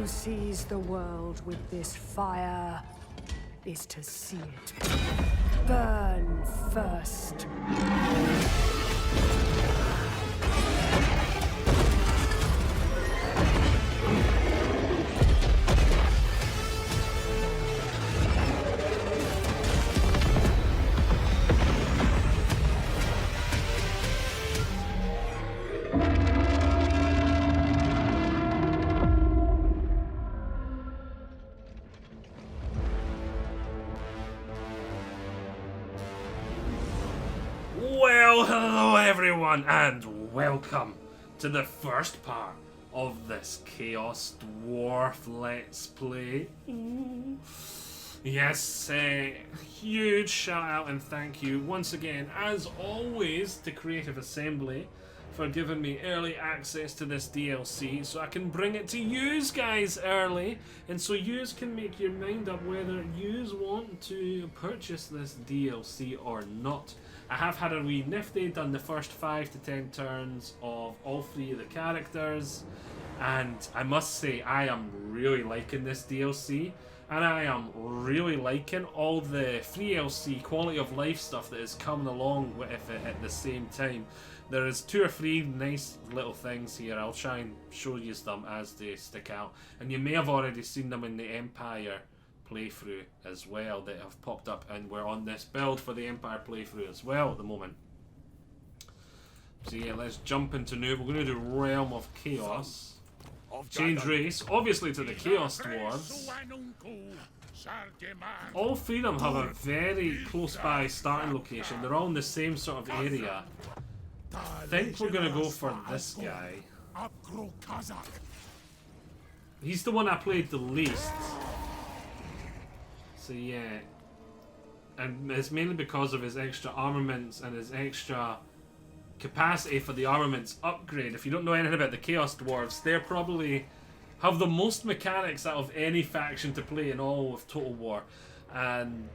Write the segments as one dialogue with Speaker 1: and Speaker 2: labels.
Speaker 1: To seize the world with this fire is to see it burn first.
Speaker 2: Well, hello everyone, and welcome to the first part of this Chaos Dwarf Let's Play. Ooh. Yes, huge shout out and thank you once again, as always, to Creative Assembly for giving me early access to this DLC so I can bring it to yous guys early, and so yous can make your mind up whether yous want to purchase this DLC or not. I have had a wee nifty, done the first 5 to 10 turns of all 3 of the characters, and I must say I am really liking this DLC, and I am really liking all the free DLC quality of life stuff that is coming along with it at the same time. There is 2 or 3 nice little things here. I'll try and show you them as they stick out, and you may have already seen them in the Empire playthrough as well that have popped up, and we're on this build for the Empire playthrough as well at the moment. So yeah, let's jump into new. We're going to do Realm of Chaos. Change race, obviously, to the Chaos Dwarves. All 3 of them have a very close by starting location. They're all in the same sort of area. I think we're going to go for this guy. He's the one I played the least. So yeah, and it's mainly because of his extra armaments and his extra capacity for the armaments upgrade. If you don't know anything about the Chaos Dwarves, they're probably have the most mechanics out of any faction to play in all of Total War, and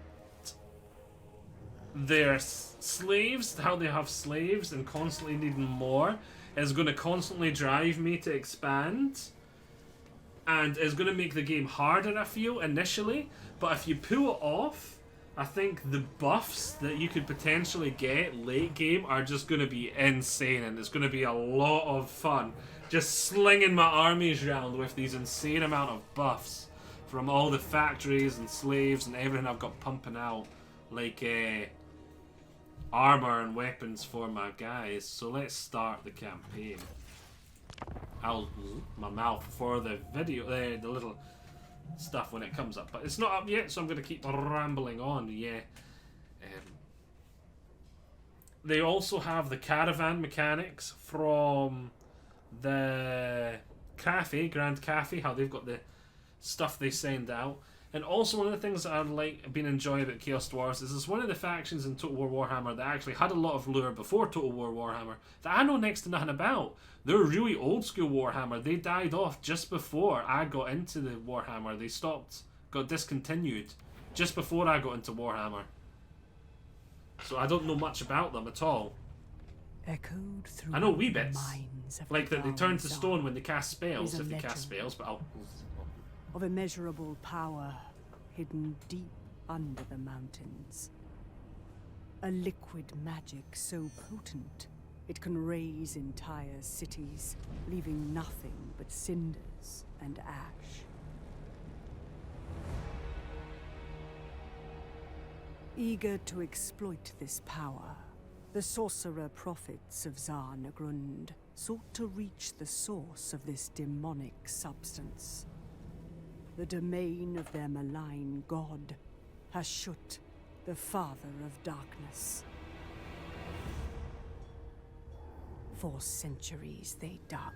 Speaker 2: their slaves, how they have slaves and constantly needing more, is going to constantly drive me to expand, and is going to make the game harder, I feel, initially. But if you pull it off, I think the buffs that you could potentially get late game are just going to be insane, and it's going to be a lot of fun just slinging my armies around with these insane amount of buffs from all the factories and slaves and everything I've got pumping out, like armor and weapons for my guys. So let's start the campaign. I'll my mouth for the video, the little stuff when it comes up, but it's not up yet, so I'm going to keep rambling on. Yeah, they also have the caravan mechanics from the cafe, Grand Cafe, how they've got the stuff they send out. And also one of the things that I've been enjoying about Chaos Dwarves is it's one of the factions in Total War Warhammer that actually had a lot of lore before Total War Warhammer that I know next to nothing about. They're really old school Warhammer. They died off just before I got into the Warhammer. They got discontinued just before I got into Warhammer. So I don't know much about them at all.
Speaker 1: Echoed through
Speaker 2: I know wee bits, like that they turn to stone when they cast spells, if they cast spells, but
Speaker 1: of immeasurable power hidden deep under the mountains. A liquid magic so potent it can raise entire cities, leaving nothing but cinders and ash. Eager to exploit this power, the sorcerer prophets of Zarnagrund sought to reach the source of this demonic substance. The domain of their malign god, Hashut, the father of darkness. For centuries they dug,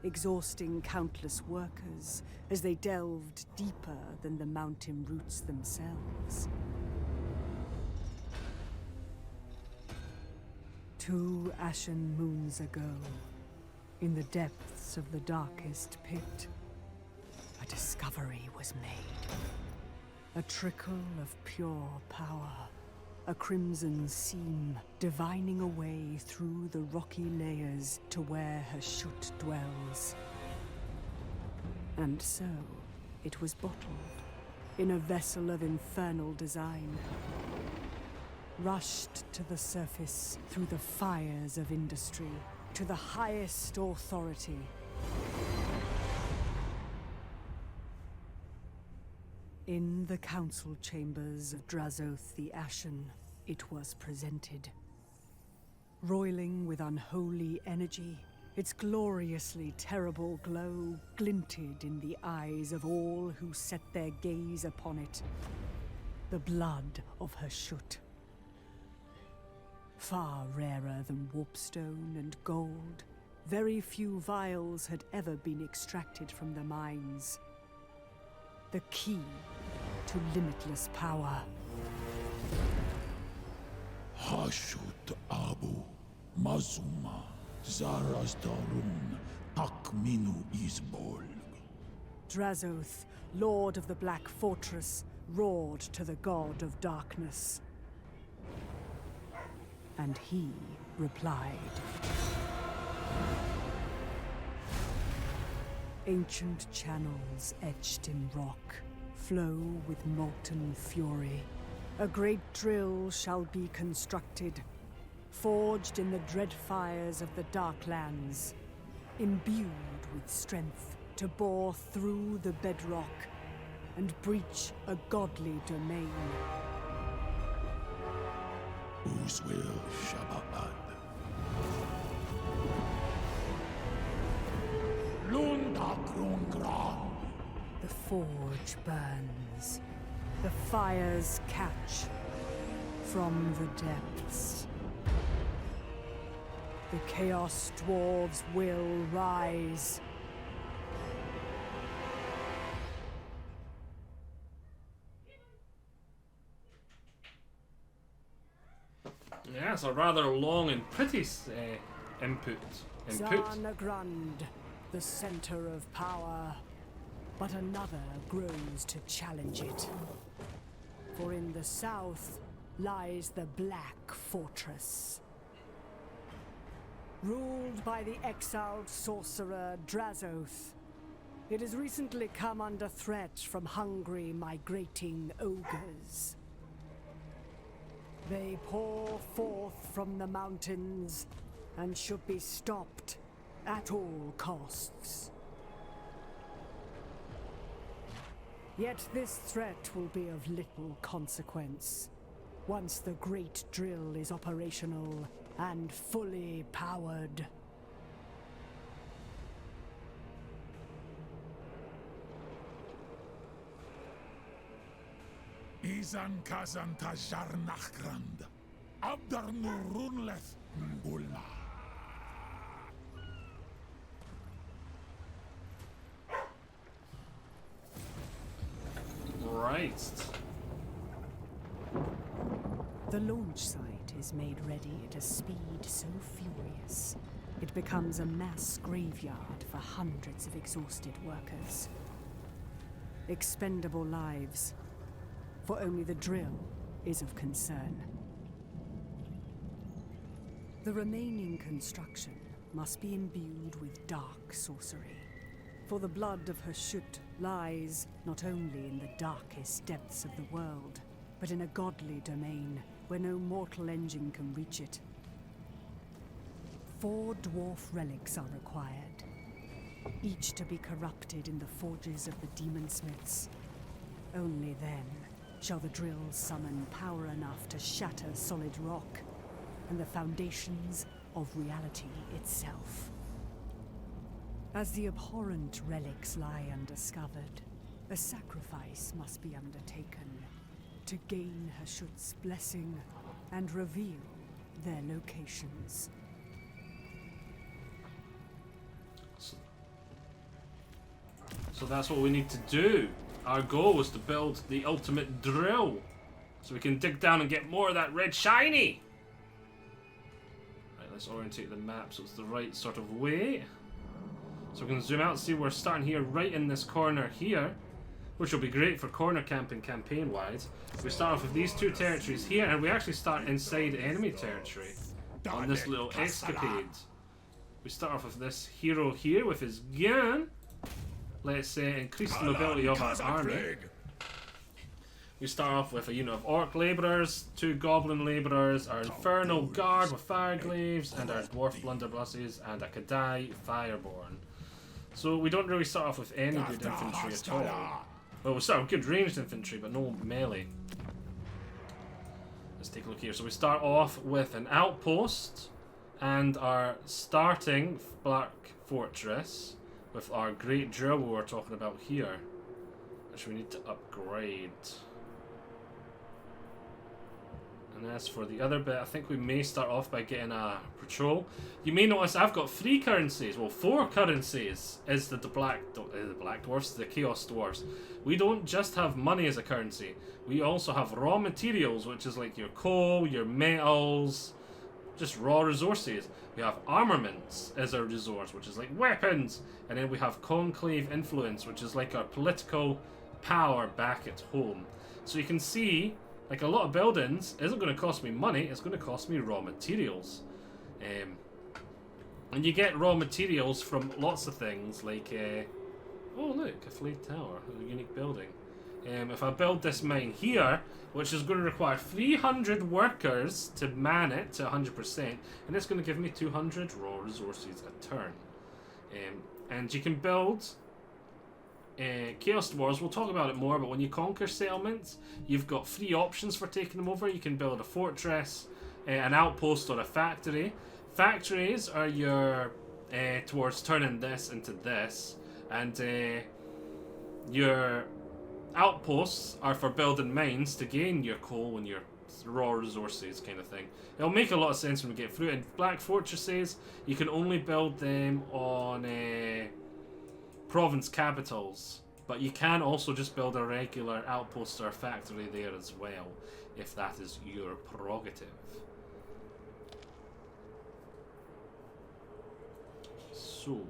Speaker 1: exhausting countless workers as they delved deeper than the mountain roots themselves. 2 ashen moons ago, in the depths of the darkest pit, a discovery was made. A trickle of pure power, a crimson seam divining a way through the rocky layers to where Hashut dwells. And so, it was bottled, in a vessel of infernal design. Rushed to the surface through the fires of industry, to the highest authority. In the council chambers of Drazhoath the Ashen, it was presented. Roiling with unholy energy, its gloriously terrible glow glinted in the eyes of all who set their gaze upon it. The blood of her Shut. Far rarer than warpstone and gold, very few vials had ever been extracted from the mines. The key to limitless power.
Speaker 3: Hashut Abu Mazuma Zarasdarun Takminu Izbolg.
Speaker 1: Drazhoath, Lord of the Black Fortress, roared to the God of Darkness. And he replied. Ancient channels etched in rock flow with molten fury. A great drill shall be constructed, forged in the dread fires of the Darklands, imbued with strength to bore through the bedrock and breach a godly domain.
Speaker 3: Uzwil Shabbat. Lundakrungran.
Speaker 1: The forge burns. The fires catch from the depths. The Chaos Dwarves will rise.
Speaker 2: Yeah, it's a rather long and pretty input.
Speaker 1: Zarnagrund, the center of power. But another grows to challenge it. For in the south lies the Black Fortress. Ruled by the exiled sorcerer Drazhoath, it has recently come under threat from hungry migrating ogres. They pour forth from the mountains and should be stopped at all costs. Yet this threat will be of little consequence once the Great Drill is operational and fully powered.
Speaker 3: Izan Kazan Tajar Nachgrand. Abdar Nurunleth Ngulma.
Speaker 2: Right.
Speaker 1: The launch site is made ready at a speed so furious, it becomes a mass graveyard for hundreds of exhausted workers. Expendable lives, for only the drill is of concern. The remaining construction must be imbued with dark sorcery. For the blood of her Shut lies not only in the darkest depths of the world, but in a godly domain where no mortal engine can reach it. 4 dwarf relics are required, each to be corrupted in the forges of the demon smiths. Only then shall the drill summon power enough to shatter solid rock and the foundations of reality itself. As the abhorrent relics lie undiscovered, a sacrifice must be undertaken to gain Hashut's blessing and reveal their locations.
Speaker 2: So that's what we need to do. Our goal is to build the ultimate drill, so we can dig down and get more of that red shiny. Right, let's orientate the map so it's the right sort of way. So we can zoom out and see we're starting here right in this corner here, which will be great for corner camping campaign-wise. We start off with these 2 territories here, and we actually start inside enemy territory on this little escapade. We start off with this hero here with his gun, let's increase the mobility of our army. We start off with a unit of orc labourers, 2 goblin labourers, our infernal guard with fire glaives, and our dwarf blunderbusses, and a Kadai fireborn. So we don't really start off with any good infantry at all. Well, we start with good ranged infantry, but no melee. Let's take a look here. So we start off with an outpost and our starting black fortress with our great drill we were talking about here, which we need to upgrade. And as for the other bit, I think we may start off by getting a patrol. You may notice I've got 3 currencies. Well, 4 currencies is the black dwarfs, the chaos dwarfs. We don't just have money as a currency. We also have raw materials, which is like your coal, your metals, just raw resources. We have armaments as our resource, which is like weapons. And then we have conclave influence, which is like our political power back at home. So you can see, like, a lot of buildings isn't going to cost me money, it's going to cost me raw materials. And you get raw materials from lots of things, like, oh look, a flayed tower, a unique building. If I build this mine here, which is going to require 300 workers to man it to 100%, and it's going to give me 200 raw resources a turn. And you can build Chaos Dwarves, we'll talk about it more, but when you conquer settlements, you've got 3 options for taking them over. You can build a fortress, an outpost, or a factory. Factories are your towards turning this into this, and your outposts are for building mines to gain your coal and your raw resources, kind of thing. It'll make a lot of sense when we get through it. In black fortresses, you can only build them on province capitals, but you can also just build a regular outpost or factory there as well, if that is your prerogative. So,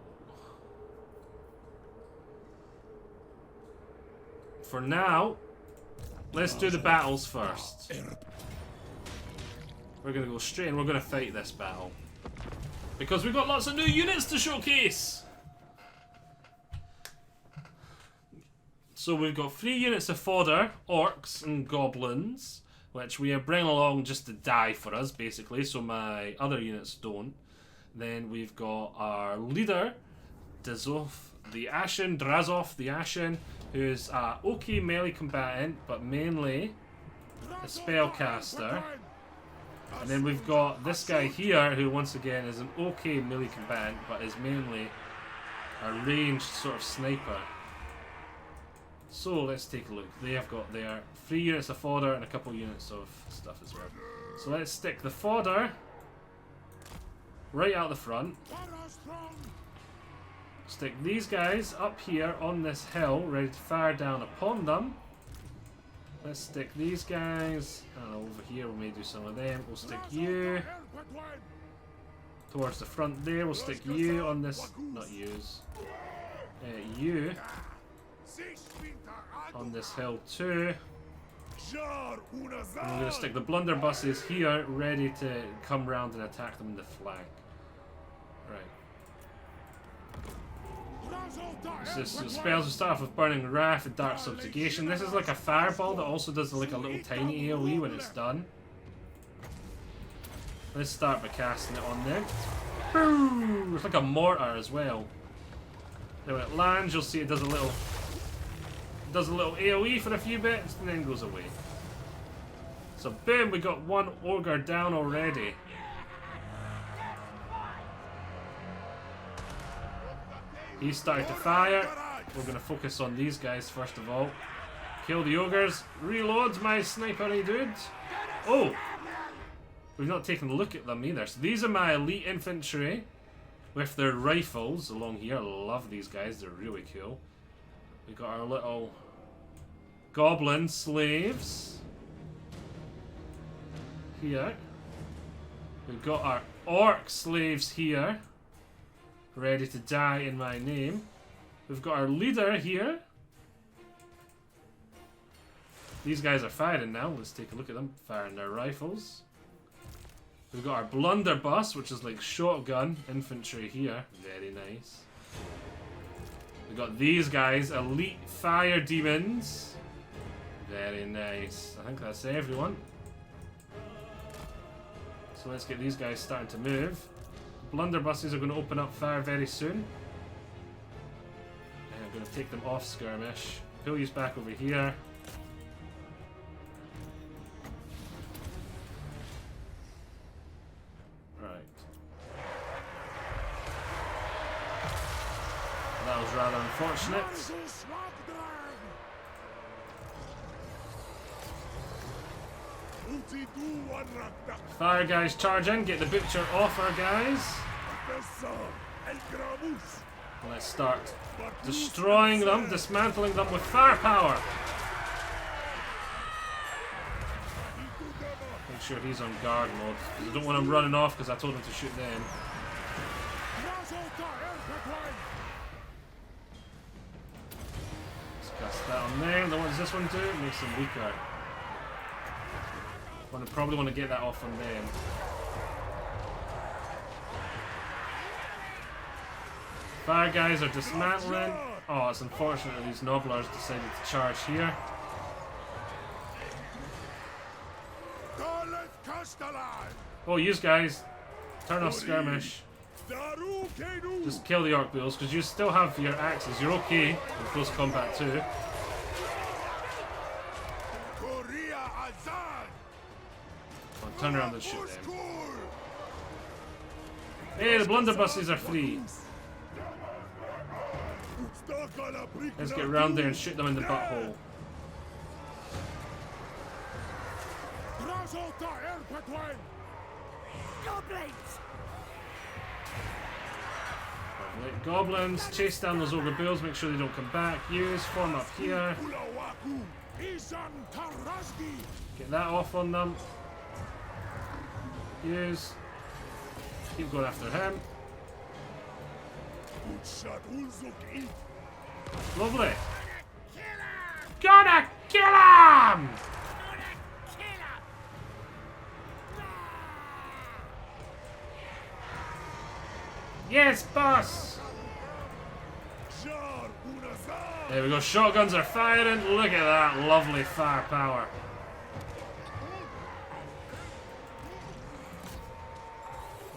Speaker 2: for now, let's do the battles first. We're gonna go straight and we're gonna fight this battle, because we've got lots of new units to showcase. So we've got 3 units of fodder, orcs and goblins, which we are bringing along just to die for us, basically, so my other units don't. Then we've got our leader, Drazhoath the Ashen, who's a okay melee combatant, but mainly a spellcaster. And then we've got this guy here, who once again is an okay melee combatant, but is mainly a ranged sort of sniper. So let's take a look. They have got their 3 units of fodder and a couple units of stuff as well. So let's stick the fodder right out the front. Stick these guys up here on this hill, ready to fire down upon them. Let's stick these guys over here. We may do some of them. We'll stick you towards the front there. We'll stick you on this. Not yous. You on this hill too. And we're going to stick the blunderbusses here, ready to come round and attack them in the flank. Right. So spells will start off with Burning Wrath and Dark Subjugation. This is like a fireball that also does like a little tiny AoE when it's done. Let's start by casting it on them. Boom! It's like a mortar as well. Then when it lands, you'll see it does a little AoE for a few bits and then goes away. So boom, we got 1 ogre down already. He's starting to fire. We're going to focus on these guys first of all. Kill the ogres. Reload my snipery dude. Oh! We've not taken a look at them either. So these are my elite infantry with their rifles along here. I love these guys. They're really cool. We got our little goblin slaves here. We've got our orc slaves here, ready to die in my name. We've got our leader here. These guys are firing now. Let's take a look at them. Firing their rifles. We've got our blunderbuss, which is like shotgun infantry here. Very nice. We got these guys, elite fire demons. Very nice. I think that's everyone. So let's get these guys starting to move. Blunderbusses are going to open up fire very soon. And I'm going to take them off skirmish. Pull you back over here. That was rather unfortunate. Fire guys charge in, get the butcher off our guys. Let's start destroying them, dismantling them with firepower. Make sure he's on guard mode. I don't want him running off because I told him to shoot then. Cast that on them. Then what does this one do? It makes them weaker. I probably want to get that off on them. Fire guys are dismantling. Oh, it's unfortunate that these nobblers decided to charge here. Oh, you guys, turn off skirmish. Just kill the orc bulls because you still have your axes. You're okay in close combat too. Oh, turn around and shoot them. Hey, the blunderbusses are free. Let's get around there and shoot them in the butthole. Goblins, chase down those ogre bulls, make sure they don't come back. Use, form up here. Get that off on them. Use. Keep going after him. Lovely. Gonna kill him! Yes, boss! There we go, shotguns are firing. Look at that lovely firepower.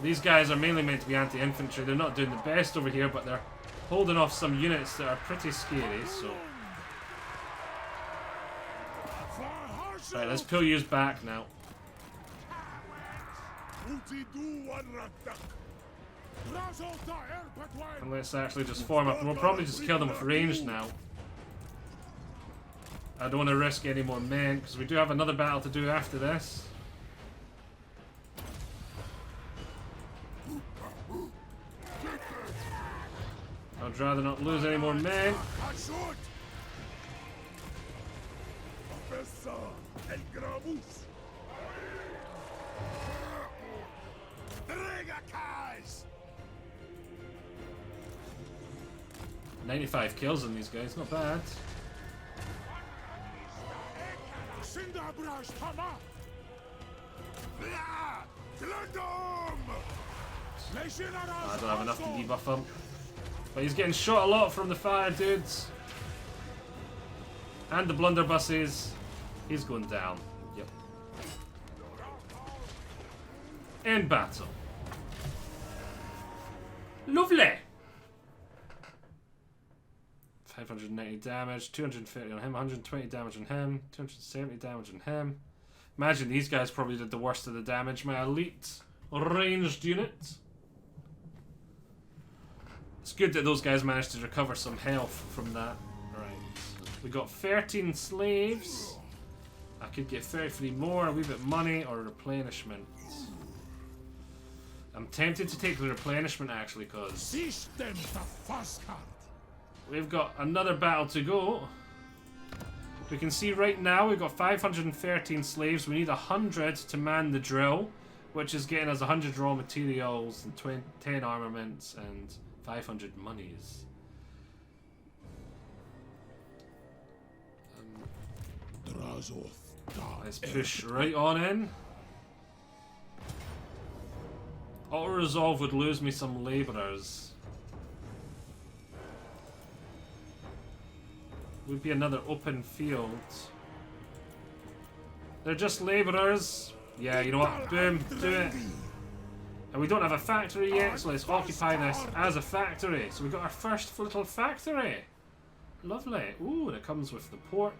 Speaker 2: These guys are mainly meant to be anti-infantry. They're not doing the best over here, but they're holding off some units that are pretty scary, so... Right, let's pull yous back now. And let's actually just form up. We'll probably just kill them with range now. I don't want to risk any more men, because we do have another battle to do after this. I'd rather not lose any more men. $95 kills on these guys, not bad. I don't have enough to debuff him. But he's getting shot a lot from the fire dudes. And the blunderbusses. He's going down. Yep. In battle. Lovely! 590 damage, 250 on him, 120 damage on him, 270 damage on him. Imagine these guys probably did the worst of the damage. My elite ranged unit. It's good that those guys managed to recover some health from that. Right. We got 13 slaves. I could get 33 more, a wee bit of money, or replenishment. I'm tempted to take the replenishment actually, because we've got another battle to go. We can see right now we've got 513 slaves. We need 100 to man the drill, which is getting us 100 raw materials and 10 armaments and 500 monies. Let's push right on in. Auto-resolve would lose me some labourers. would be another open field. They're just labourers. Yeah, you know what? Boom, do it. And we don't have a factory yet, so let's occupy this as a factory. So we got our first little factory. Lovely. Ooh, and it comes with the port,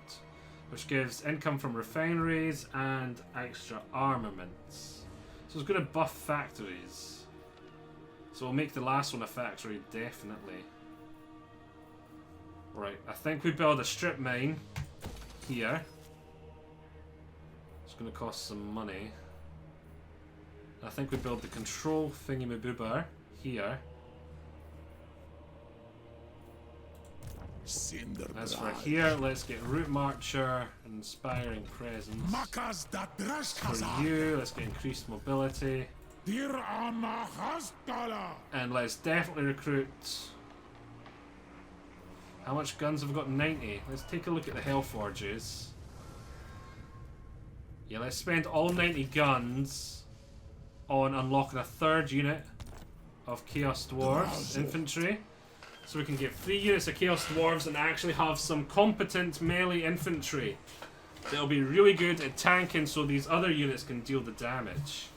Speaker 2: which gives income from refineries and extra armaments. So it's going to buff factories. So we'll make the last one a factory, definitely. Right, I think we build a strip mine here. It's going to cost some money. I think we build the control thingy-maboober here. As for here, let's get Root Marcher and Inspiring Presence. For you, let's get increased mobility. And let's definitely recruit... How much guns have we got? 90. Let's take a look at the Hellforges. Yeah, let's spend all 90 guns on unlocking a third unit of Chaos Dwarves infantry. So we can get 3 units of Chaos Dwarves and actually have some competent melee infantry that'll be really good at tanking so these other units can deal the damage.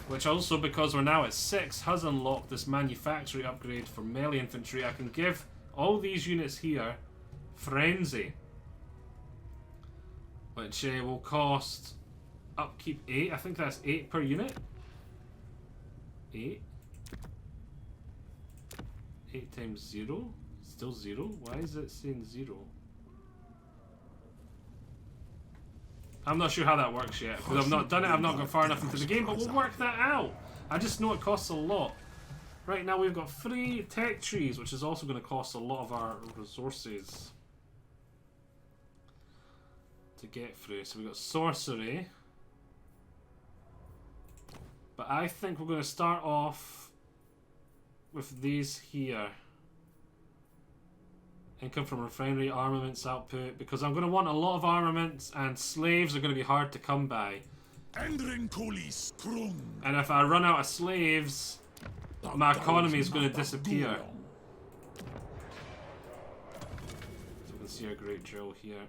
Speaker 2: Which also, because we're now at 6, has unlocked this manufactory upgrade for melee infantry. I can give all these units here Frenzy, which will cost upkeep 8. I think that's 8 per unit. 8. 8 times 0? Still 0? Why is it saying 0? I'm not sure how that works yet, because I've not done it, I've not gone far enough into the game, but we'll work that out. I just know it costs a lot. Right now we've got 3 tech trees, which is also going to cost a lot of our resources to get through. So we've got sorcery. But I think we're going to start off with these here. Income from refinery, armaments output, because I'm going to want a lot of armaments, and slaves are going to be hard to come by. And if I run out of slaves, my economy is going to disappear. So we can see our great drill here.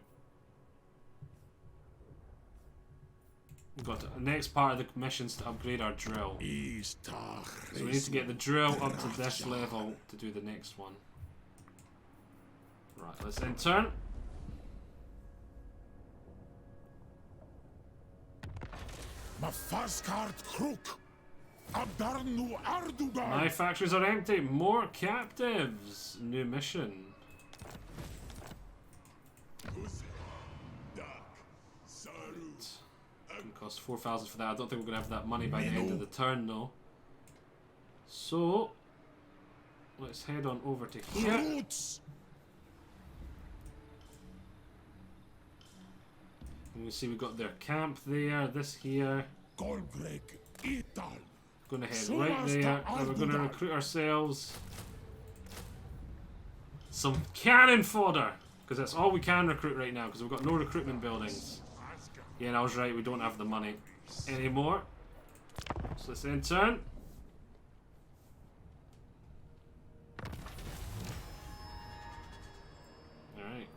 Speaker 2: We've got the next part of the missions to upgrade our drill. So we need to get the drill up to this level to do the next one. Right, let's intern. My factories are empty. More captives. New mission. It cost 4,000 for that. I don't think we're gonna have that money by the end of the turn though. So let's head on over to here. You can see we've got their camp there. This here. Gonna head right there. Now we're gonna recruit ourselves some cannon fodder, because that's all we can recruit right now, because we've got no recruitment buildings. Yeah, and I was right, we don't have the money anymore. So let's intern. Alright.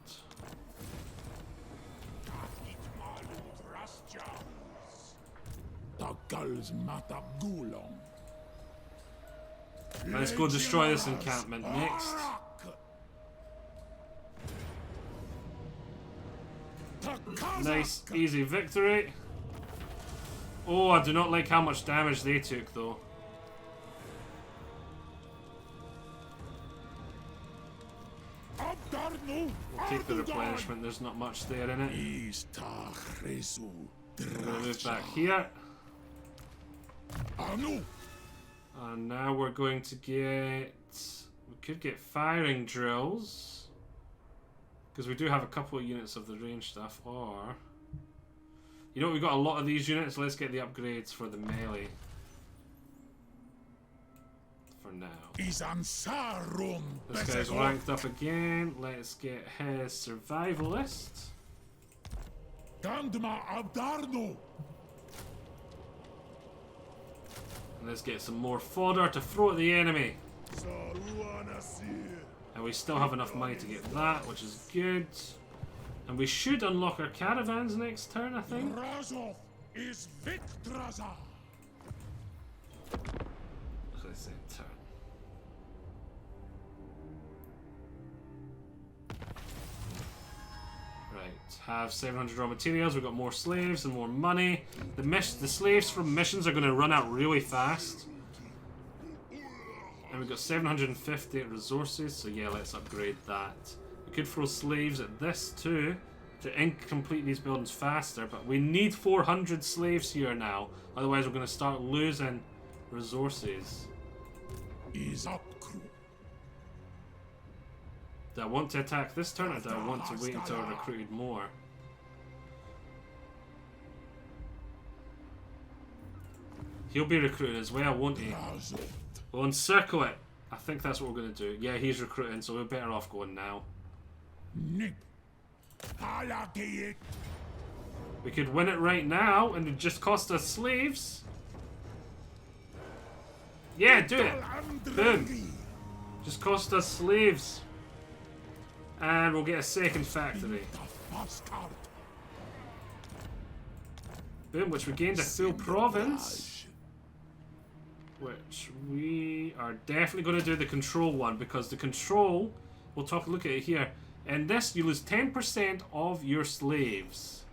Speaker 2: Let's go destroy this encampment next. Nice, easy victory. Oh, I do not like how much damage they took, though. We'll take the replenishment, there's not much there in it. I'm gonna move back here. And now we're going to get... We could get firing drills, because we do have a couple of units of the range stuff, or... You know, we've got a lot of these units, let's get the upgrades for the melee. For now. This guy's ranked up again, let's get his survivalist. Let's get some more fodder to throw at the enemy. And we still have enough money to get that, which is good. And we should unlock our caravans next turn, I think.
Speaker 3: Drazhoath is Victraza.
Speaker 2: So I say turn. Right, have 700 raw materials. We've got more slaves and more money. The slaves from missions are going to run out really fast. And we've got 750 resources, so yeah, let's upgrade that. We could throw slaves at this too to complete these buildings faster, but we need 400 slaves here now. Otherwise, we're going to start losing resources.
Speaker 3: Is up, crew.
Speaker 2: Do I want to attack this turn, or do I want to wait until I recruited more? He'll be recruited as well, won't he? We'll encircle it. I think that's what we're going to do. Yeah, he's recruiting, so we're better off going now. We could win it right now, and it just cost us slaves. Yeah, do it. Boom. Just cost us slaves. And we'll get a second factory. Boom, which we gained a full province. Which we are definitely going to do the control one, because the control, we'll look at it here. In this, you lose 10% of your slaves.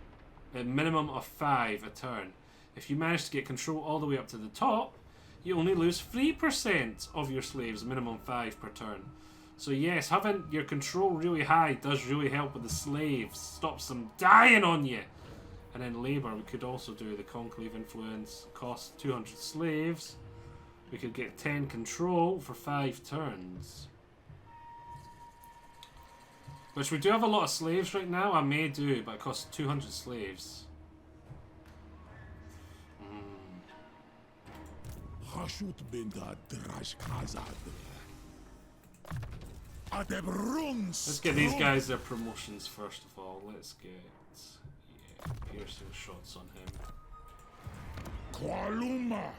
Speaker 2: A minimum of 5 a turn. If you manage to get control all the way up to the top, you only lose 3% of your slaves, minimum 5 per turn. So yes, having your control really high does really help with the slaves. Stops them dying on you. And then labour, we could also do the conclave influence. Cost 200 slaves. We could get 10 control for 5 turns. Which we do have a lot of slaves right now. I may do, but it costs 200 slaves. Let's get these guys their promotions first of all. Let's get piercing shots on him.
Speaker 3: Kualuma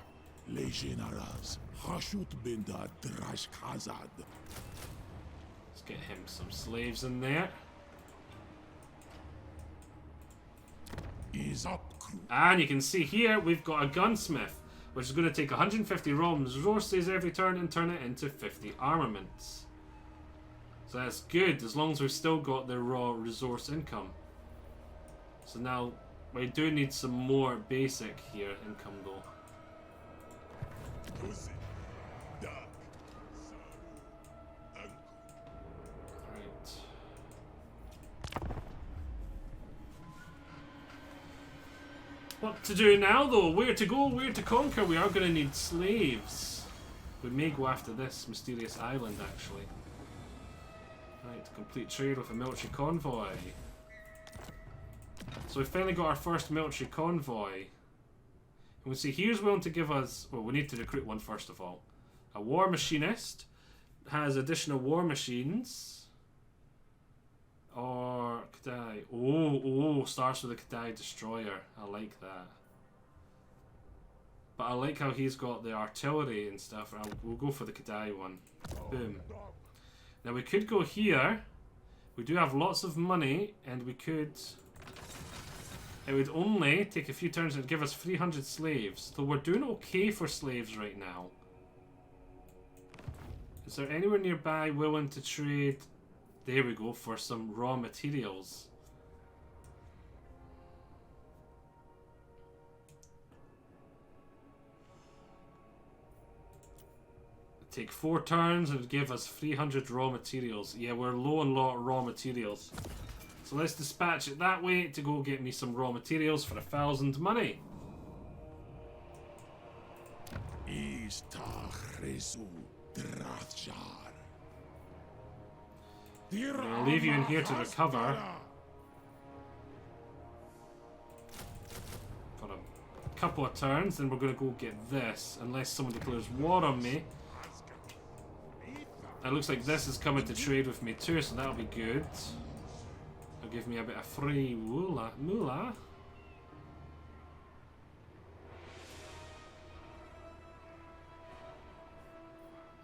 Speaker 3: Legionaras Hashut Binda Drashkazad.
Speaker 2: Let's get him some slaves in there.
Speaker 3: Is up, crew.
Speaker 2: And you can see here we've got a gunsmith, which is going to take 150 raw resources every turn and turn it into 50 armaments. So that's good, as long as we've still got the raw resource income. So now we do need some more basic here income though. Right. What to do now though? Where to go? Where to conquer? We are going to need slaves. We may go after this mysterious island actually. Right, to complete trade with a military convoy. So we finally got our first military convoy. And we see here's willing to give us... Well, we need to recruit one first of all. A war machinist has additional war machines. Or Kadai. Oh, starts with a Kadai destroyer. I like that. But I like how he's got the artillery and stuff. We'll go for the Kadai one. Boom. Now we could go here. We do have lots of money, and we could... It would only take a few turns and give us 300 slaves. So we're doing okay for slaves right now. Is there anywhere nearby willing to trade... There we go, for some raw materials. Take 4 turns and give us 300 raw materials. Yeah, we're low on raw materials. So let's dispatch it that way to go get me some raw materials for 1,000 money. I'm gonna leave you in here to recover. For a couple of turns, then we're gonna go get this, unless someone declares war on me. It looks like this is coming to trade with me too, so that'll be good. It'll give me a bit of free moolah.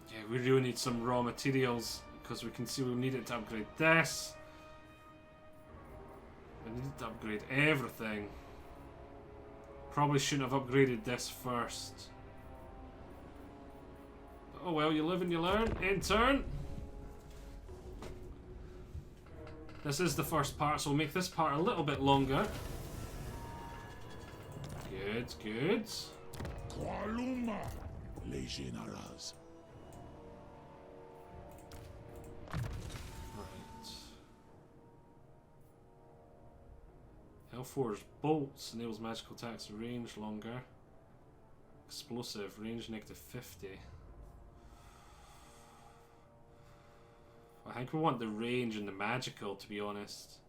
Speaker 2: Yeah, we really need some raw materials, because we can see we need it to upgrade this. We need to upgrade everything. Probably shouldn't have upgraded this first. Oh well, you live and you learn. End turn. This is the first part, so we'll make this part a little bit longer. Good, good.
Speaker 3: Qualuma, Legionaras.
Speaker 2: Right. L4's bolts enables magical attacks range longer. Explosive range -50. I think we want the range and the magical, to be honest.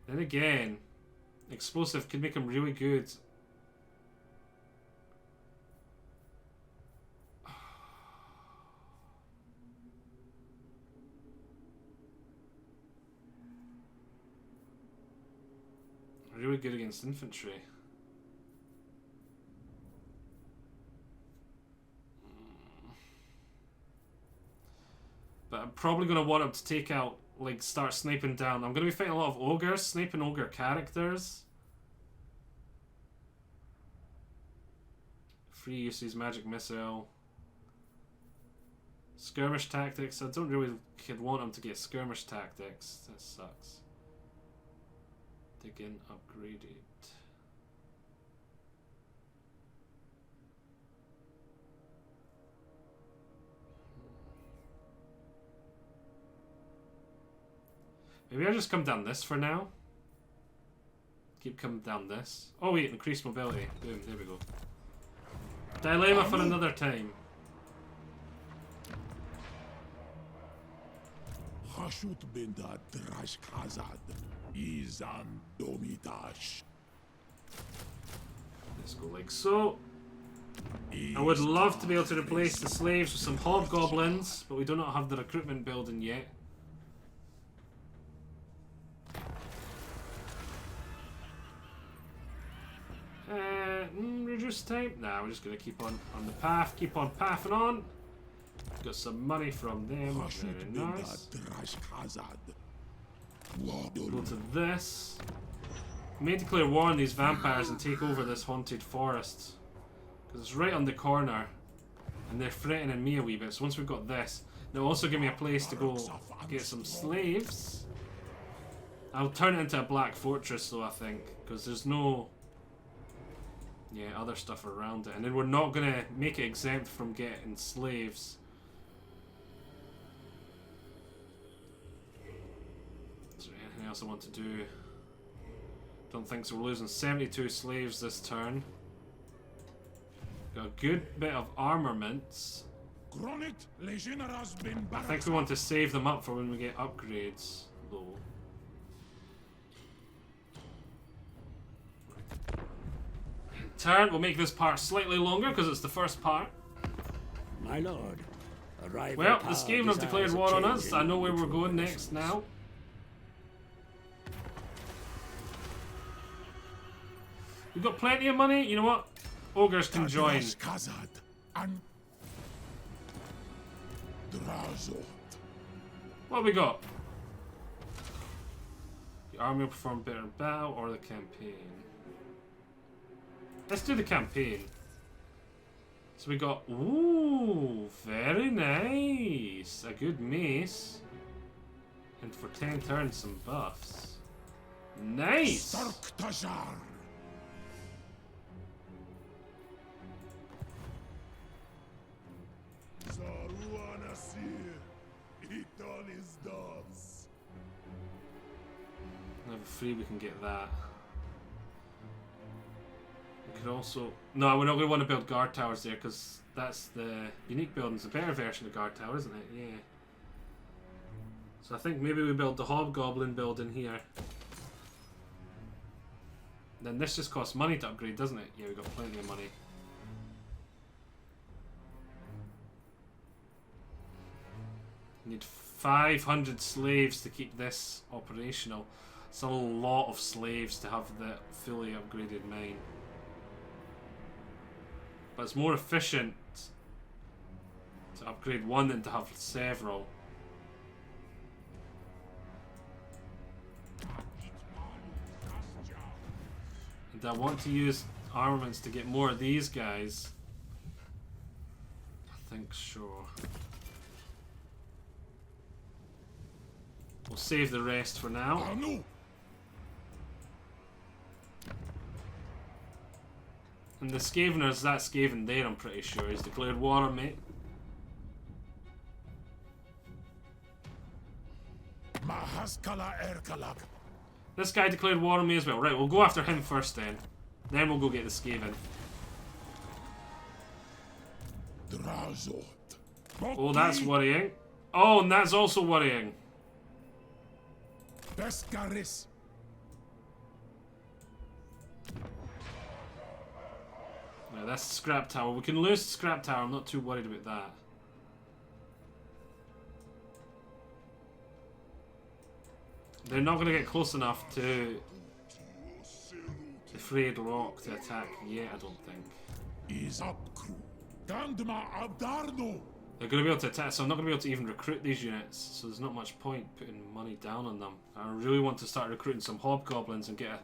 Speaker 2: Then again, explosive could make him really good. Really good against infantry. But I'm probably going to want him to take out, like, start sniping down. I'm going to be fighting a lot of ogres, sniping ogre characters. Free uses magic missile. Skirmish tactics. I don't really want him to get skirmish tactics. That sucks. Again, upgraded. Maybe I'll just come down this for now. Keep coming down this. Oh wait, increased mobility. Boom, there we go. Dilemma for another time.
Speaker 3: Hashut benda Drazhoath. Izan Domidash.
Speaker 2: Let's go like so. I would love to be able to replace the slaves with some hobgoblins, but we do not have the recruitment building yet. Reduce time? Nah, we're just gonna keep on the path, keep on pathing on. Got some money from them, very nice. Go to this. We may declare war on these vampires and take over this haunted forest. Because it's right on the corner. And they're threatening me a wee bit. So once we've got this, they'll also give me a place to go get some slaves. I'll turn it into a black fortress though, I think. Because there's no... yeah, other stuff around it. And then we're not going to make it exempt from getting slaves. Anything else I want to do? Don't think so. We're losing 72 slaves this turn. Got a good bit of armaments. I think we want to save them up for when we get upgrades, though. Turn. We'll make this part slightly longer because it's the first part.
Speaker 4: My lord,
Speaker 2: well, the Skaven have declared war on us. I know where we're going next now. We've got plenty of money. You know what? Ogres can join. What have we got? The army will perform better in battle or the campaign. Let's do the campaign. So we got, ooh, very nice. A good mace. And for 10 turns, some buffs. Nice! Level 3, we can get that. We could also... no, we're not going to want to build guard towers there because that's the unique building. It's a better version of guard tower, isn't it? Yeah. So I think maybe we build the hobgoblin building here. Then this just costs money to upgrade, doesn't it? Yeah, we've got plenty of money. Need 500 slaves to keep this operational. It's a lot of slaves to have the fully upgraded mine. But it's more efficient to upgrade one than to have several. And I want to use armaments to get more of these guys. I think sure. We'll save the rest for now. And the Scavener's that Skaven there, I'm pretty sure. He's declared war on me. This guy declared war on me as well. Right, we'll go after him first then. Then we'll go get the Skaven.
Speaker 3: Drazhoath.
Speaker 2: Oh, that's worrying. Oh, and that's also worrying.
Speaker 3: Pescaris.
Speaker 2: Yeah, that's the Scrap Tower. We can lose the Scrap Tower. I'm not too worried about that. They're not going to get close enough to the Frayed Rock to attack yet, I don't think.
Speaker 3: Is up crew. Gandma Abdarno.
Speaker 2: They're going to be able to attack, so I'm not going to be able to even recruit these units, so there's not much point putting money down on them. I really want to start recruiting some Hobgoblins and get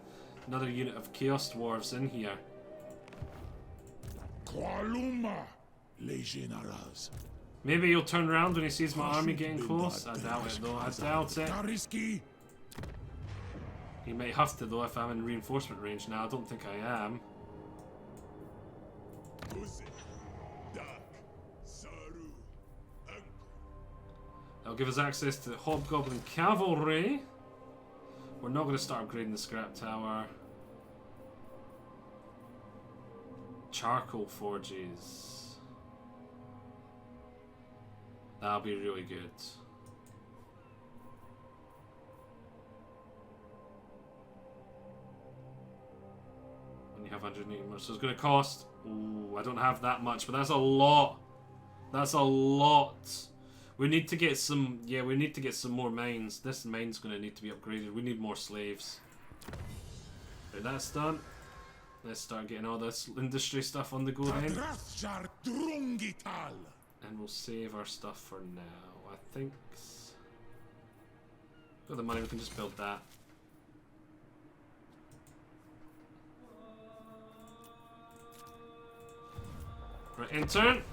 Speaker 2: another unit of Chaos Dwarves in here.
Speaker 3: Qualuma. Legionaras.
Speaker 2: Maybe he'll turn around when he sees my army getting close. I doubt it though, I doubt it. He might have to though if I'm in reinforcement range now. I don't think I am. That'll give us access to Hobgoblin Cavalry. We're not going to start upgrading the Scrap Tower. Charcoal Forges. That'll be really good. When you have 180 more, so it's going to cost. Ooh, I don't have that much, but that's a lot. That's a lot. We need to get some. Yeah, we need to get some more mines. This mine's going to need to be upgraded. We need more slaves. Right, that's done. Let's start getting all this industry stuff on the go then. And we'll save our stuff for now. I think. Got the money, we can just build that. Right, in turn.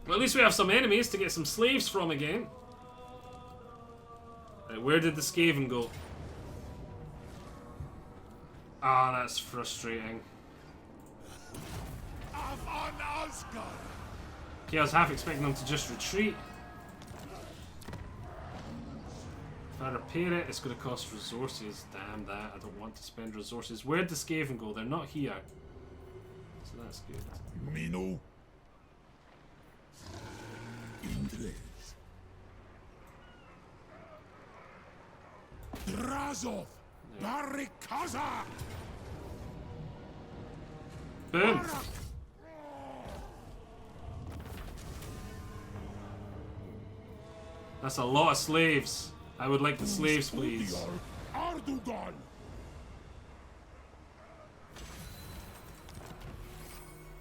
Speaker 2: Well, at least we have some enemies to get some slaves from again. Right, where did the Skaven go? Ah, that's frustrating. Okay, I was half expecting them to just retreat. If I repair it, it's going to cost resources. Damn that, I don't want to spend resources. Where'd the Skaven go? They're not here. So that's good.
Speaker 3: Mino. Indres. Drazhoath. Barrikaza.
Speaker 2: Boom. That's a lot of slaves. I would like the slaves, please.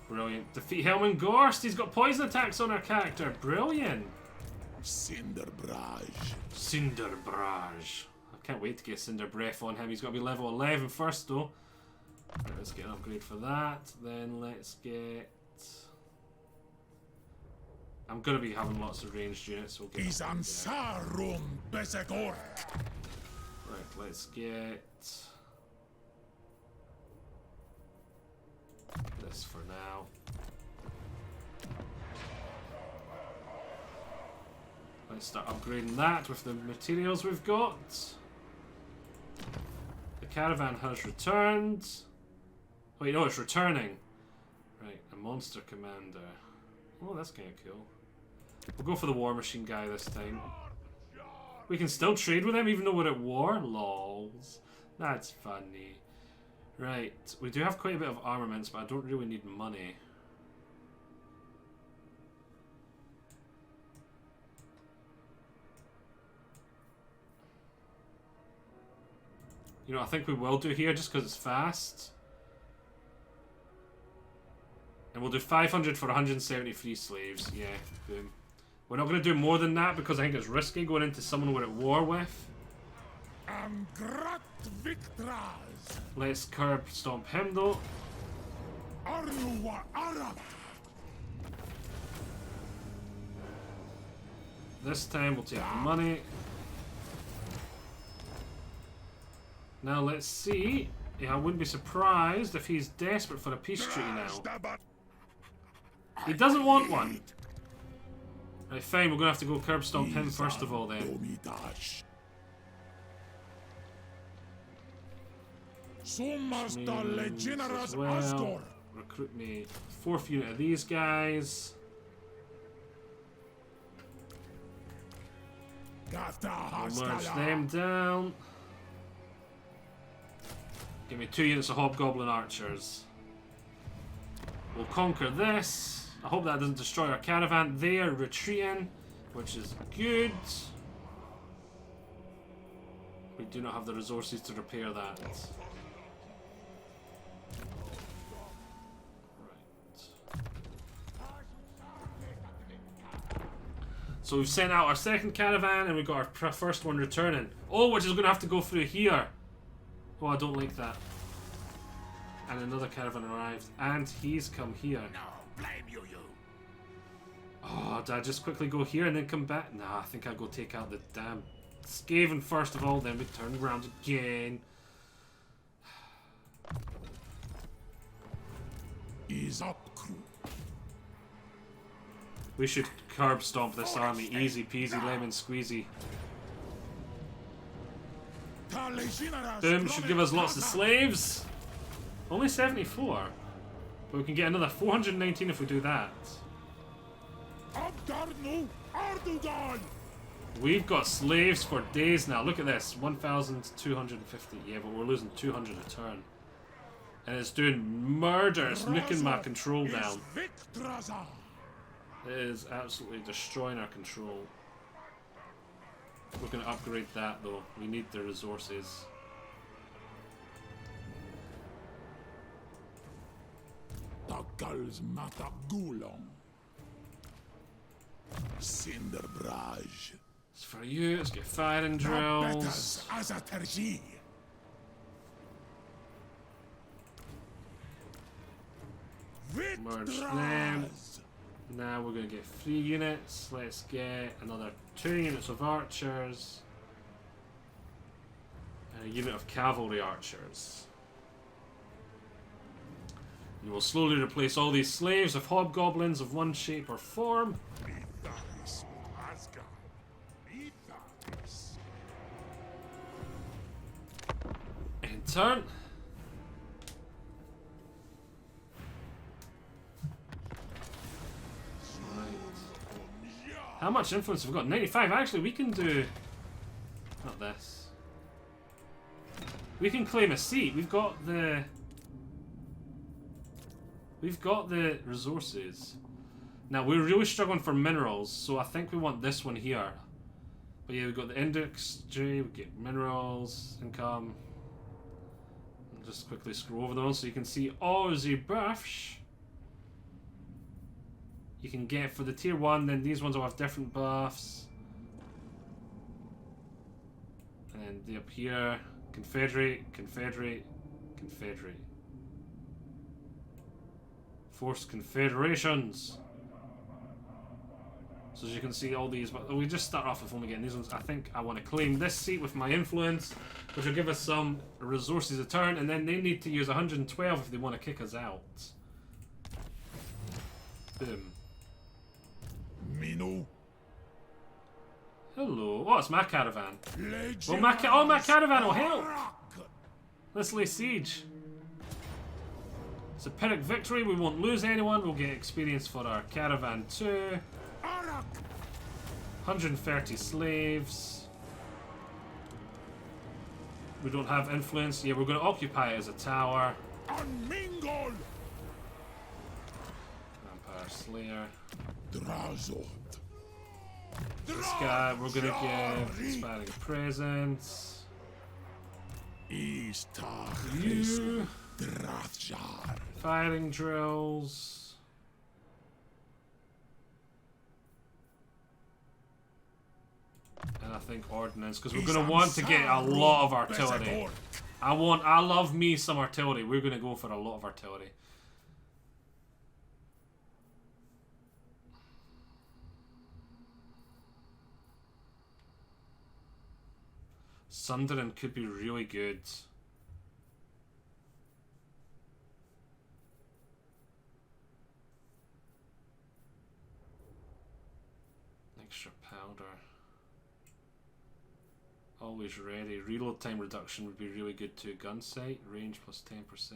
Speaker 2: Brilliant. Defeat Helman Gorst. He's got poison attacks on our character. Brilliant.
Speaker 3: Cinderbraj.
Speaker 2: Cinderbraj. I can't wait to get Cinder Breath on him. He's got to be level 11 first, though. Right, let's get an upgrade for that. Then let's get... I'm going to be having lots of ranged units, so we'll get...
Speaker 3: Right,
Speaker 2: let's get... this for now. Let's start upgrading that with the materials we've got. The caravan has returned. Wait, no, it's returning. Right, a monster commander. Oh, that's kind of cool. We'll go for the war machine guy this time. We can still trade with him even though we're at war? Lols. That's funny. Right, we do have quite a bit of armaments, but I don't really need money. You know, I think we will do here just because it's fast. And we'll do 500 for 173 slaves. Yeah, boom. We're not going to do more than that because I think it's risky going into someone we're at war with.
Speaker 3: Angrat Victras.
Speaker 2: Let's curb stomp him though.
Speaker 3: Arnuwa Arak.
Speaker 2: This time we'll take the money. Now let's see. Yeah, I wouldn't be surprised if he's desperate for a peace treaty now. He doesn't want one. Right, fine, we're gonna have to go curb stomp him first of all then. As well. Recruit me 4th unit of these guys. We'll merge them down. Give me 2 units of hobgoblin archers. We'll conquer this. I hope that doesn't destroy our caravan. They are retreating, which is good. We do not have the resources to repair that. So we've sent out our 2nd caravan and we've got our first one returning. Oh, which is going to have to go through here. Oh, I don't like that. And another caravan arrived. And he's come here.
Speaker 3: No, blame you.
Speaker 2: Oh, did I just quickly go here and then come back? Nah, I think I'll go take out the damn Skaven first of all, then we turn around again.
Speaker 3: Ease up, crew.
Speaker 2: We should curb stomp this army. Easy peasy lemon squeezy. Boom, should give us lots of slaves. Only 74. But we can get another 419 if we do that. We've got slaves for days now. Look at this. 1,250. Yeah, but we're losing 200 a turn. And it's doing murder. It's nicking my control down. It is absolutely destroying our control. We're going to upgrade that though. We need the resources. It's for you. Let's get firing drills. Merge them. Now we're going to get 3 units. Let's get another 2 units of archers. And a unit of cavalry archers. You will slowly replace all these slaves with hobgoblins of one shape or form. In turn. How much influence have we got? 95. Actually, we can do... Not this. We can claim a seat. We've got the resources. Now, we're really struggling for minerals, so I think we want this one here. But yeah, we've got the industry, we get minerals, income. I'll just quickly scroll over those so you can see all the buffs you can get for the tier 1, then these ones will have different buffs. And then the up here, Confederate, Confederate, Confederate. Forced Confederations. So as you can see all these, but we just start off with only getting these ones. I think I want to claim this seat with my influence, which will give us some resources a turn, and then they need to use 112 if they want to kick us out. Boom.
Speaker 3: Mino.
Speaker 2: Hello. Oh, it's my caravan. Well, my caravan will help. Let's lay siege. It's a Pyrrhic victory. We won't lose anyone. We'll get experience for our caravan too. 130 slaves. We don't have influence. Yeah, we're going to occupy it as a tower.
Speaker 3: Vampire
Speaker 2: Slayer.
Speaker 3: Drazhoath.
Speaker 2: This guy, we're going to give inspiring presents. You.
Speaker 3: Drazhoath.
Speaker 2: Firing drills. And I think ordnance, because we're going to want to get a lot of artillery. I love me some artillery. We're going to go for a lot of artillery. Sunderland could be really good. Extra powder. Always ready. Reload time reduction would be really good too. Gun sight, range plus 10%.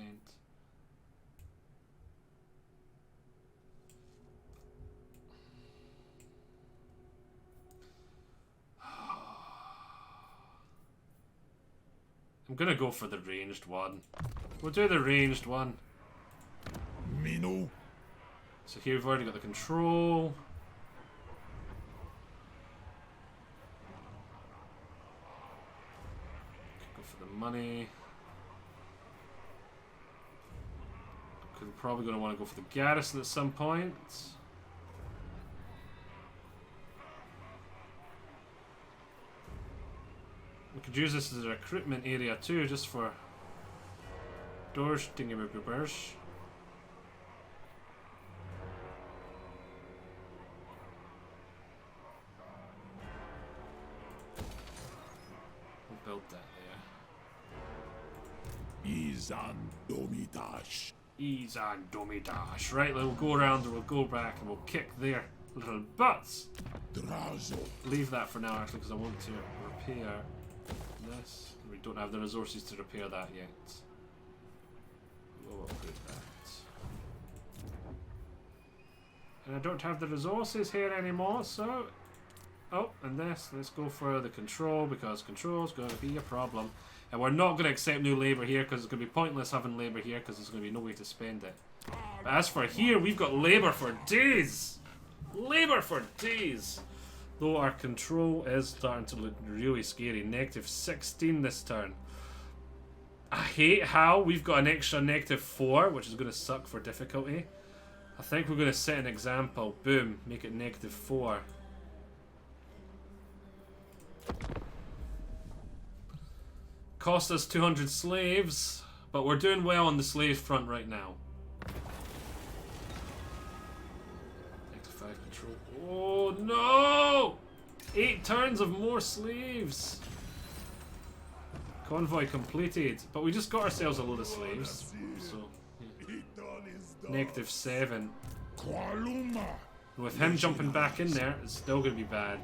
Speaker 2: I'm gonna go for the ranged one. We'll do the ranged one.
Speaker 3: Minu.
Speaker 2: So here we've already got the control. Go for the money. We're probably going to want to go for the garrison at some point. We could use this as a recruitment area too, just for doors, thingy-boobers. We'll build that there.
Speaker 3: Izan Domidash.
Speaker 2: Izan Domidash. Right, we'll go around and we'll go back and we'll kick their little butts.
Speaker 3: Drazhoath.
Speaker 2: Leave that for now actually, because I want to repair this. We don't have the resources to repair that yet. We'll upgrade that. And I don't have the resources here anymore, so... Oh, and this. Let's go for the control, because control is going to be a problem. And we're not going to accept new labour here, because it's going to be pointless having labour here, because there's going to be no way to spend it. But as for here, we've got labour for days! Labour for days! Though our control is starting to look really scary. Negative 16 this turn. I hate how we've got an extra negative 4, which is going to suck for difficulty. I think we're going to set an example. Boom. Make it negative 4. Cost us 200 slaves, but we're doing well on the slave front right now. Negative 5 control. Oh no! 8 turns of more slaves. Convoy completed, but we just got ourselves a load of slaves. So yeah. Negative 7. With him jumping back in there, it's still going to be bad.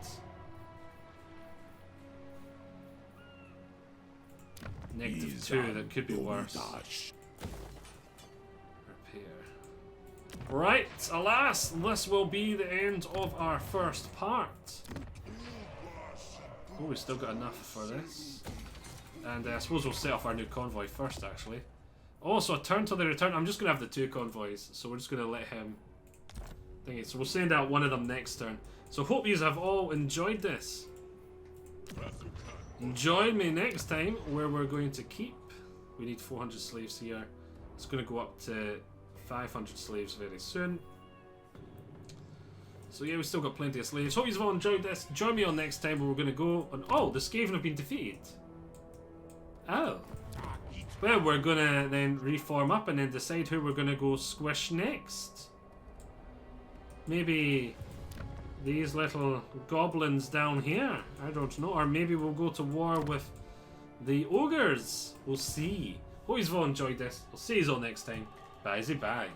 Speaker 2: Negative 2, that could be worse. Repair. Right, alas, this will be the end of our first part. Oh, we've still got enough for this. And I suppose we'll set off our new convoy first, actually. Oh, so a turn till they return. I'm just going to have the 2 convoys, so we're just going to let him... thingy. So we'll send out one of them next turn. So hope you have all enjoyed this. Join me next time where we're going to keep. We need 400 slaves here. It's going to go up to 500 slaves very soon. So yeah, we've still got plenty of slaves. Hope you've all enjoyed this. Join me on next time where we're going to go on... Oh, the Skaven have been defeated. Oh. Well, we're going to then reform up and then decide who we're going to go squish next. Maybe... these little goblins down here. I don't know. Or maybe we'll go to war with the ogres. We'll see. Hope you've all enjoyed this. I'll see you all next time. Bye-bye. Bye.